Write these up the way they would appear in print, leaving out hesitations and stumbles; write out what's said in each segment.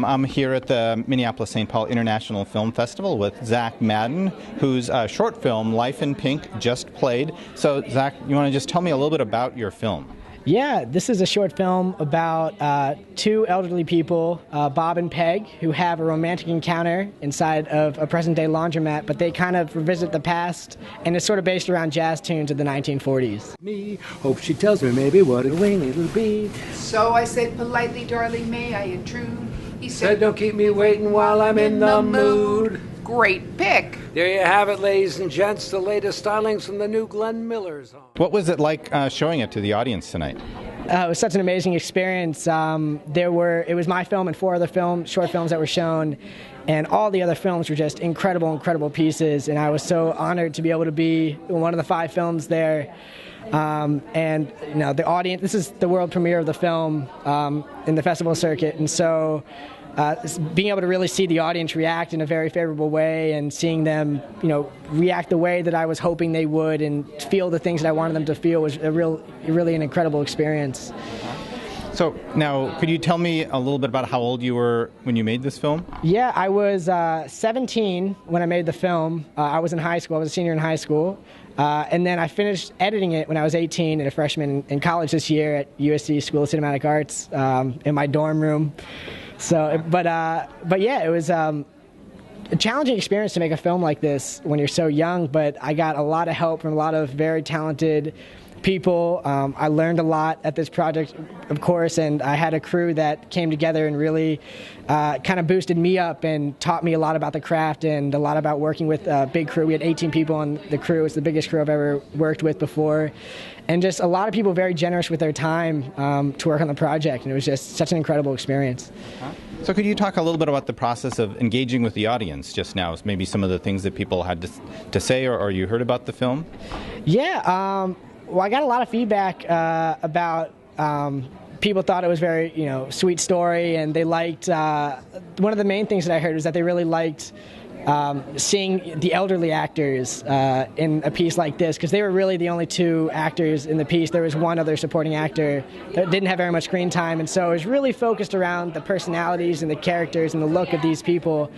I'm here at the Minneapolis St. Paul International Film Festival with Zach Madden, whose short film, Life in Pink, just played. So, Zach, you want to just tell me a little bit about your film? Yeah, this is a short film about two elderly people, Bob and Peg, who have a romantic encounter inside of a present-day laundromat, but they kind of revisit the past, and it's sort of based around jazz tunes of the 1940s. Me, hope she tells me maybe what a wing it'll be. So I said politely, darling, may I intrude? He Said don't keep me waiting while I'm in the mood. Great pick. There you have it, ladies and gents, the latest stylings from the new Glenn Miller's on. What was it like showing it to the audience tonight? It was such an amazing experience. It was my film and four other short films that were shown, and all the other films were just incredible pieces, and I was so honored to be able to be one of the 5 films there. And you know, the audience, this is the world premiere of the film in the festival circuit, and so being able to really see the audience react in a very favorable way and seeing them, you know, react the way that I was hoping they would and feel the things that I wanted them to feel was really an incredible experience. So now, could you tell me a little bit about how old you were when you made this film? Yeah, I was 17 when I made the film. I was in high school. I was a senior in high school. And then I finished editing it when I was 18 and a freshman in college this year at USC School of Cinematic Arts in my dorm room. So, but yeah, it was a challenging experience to make a film like this when you're so young, but I got a lot of help from a lot of very talented people. I learned a lot at this project, of course, and I had a crew that came together and really kind of boosted me up and taught me a lot about the craft and a lot about working with a big crew. We had 18 people on the crew. It's the biggest crew I've ever worked with before. And just a lot of people very generous with their time to work on the project, and it was just such an incredible experience. So could you talk a little bit about the process of engaging with the audience just now, maybe some of the things that people had to say or you heard about the film? Yeah, well, I got a lot of feedback about people thought it was very, you know, sweet story, and they liked, one of the main things that I heard was that they really liked seeing the elderly actors in a piece like this, because they were really the only 2 actors in the piece. There was one other supporting actor that didn't have very much screen time, and so it was really focused around the personalities and the characters and the look of these people.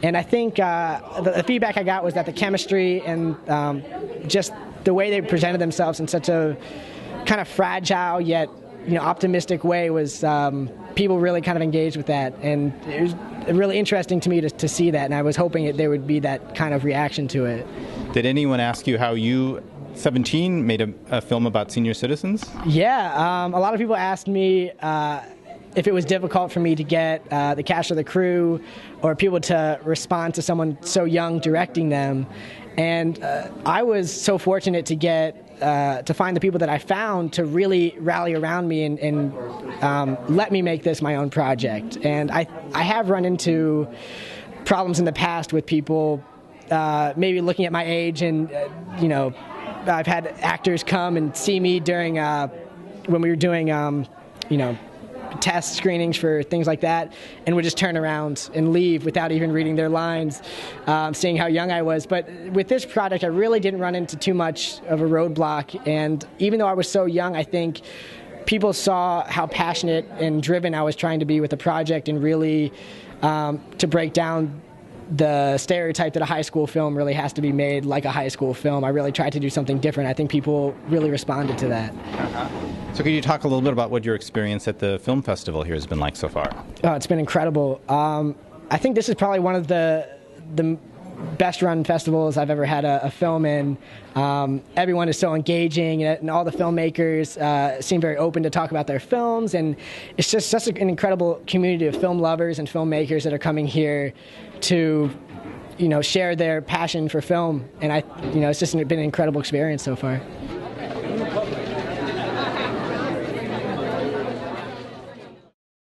And I think the feedback I got was that the chemistry and just the way they presented themselves in such a kind of fragile yet, you know, optimistic way was people really kind of engaged with that, and it was really interesting to me to see that, and I was hoping there would be that kind of reaction to it. Did anyone ask you how you, 17, made a film about senior citizens? Yeah, a lot of people asked me if it was difficult for me to get the cast or the crew or people to respond to someone so young directing them. And I was so fortunate to get to find the people that I found to really rally around me and let me make this my own project. And I have run into problems in the past with people maybe looking at my age, and you know, I've had actors come and see me during when we were doing you know, test screenings for things like that, and would just turn around and leave without even reading their lines, seeing how young I was. But with this project, I really didn't run into too much of a roadblock, and even though I was so young, I think people saw how passionate and driven I was trying to be with the project, and really to break down the stereotype that a high school film really has to be made like a high school film. I really tried to do something different. I think people really responded to that. So could you talk a little bit about what your experience at the film festival here has been like so far? Oh, it's been incredible. I think this is probably one of the best run festivals I've ever had a film in. Everyone is so engaging, and all the filmmakers seem very open to talk about their films, and it's just such an incredible community of film lovers and filmmakers that are coming here to, you know, share their passion for film. And it's just been an incredible experience so far.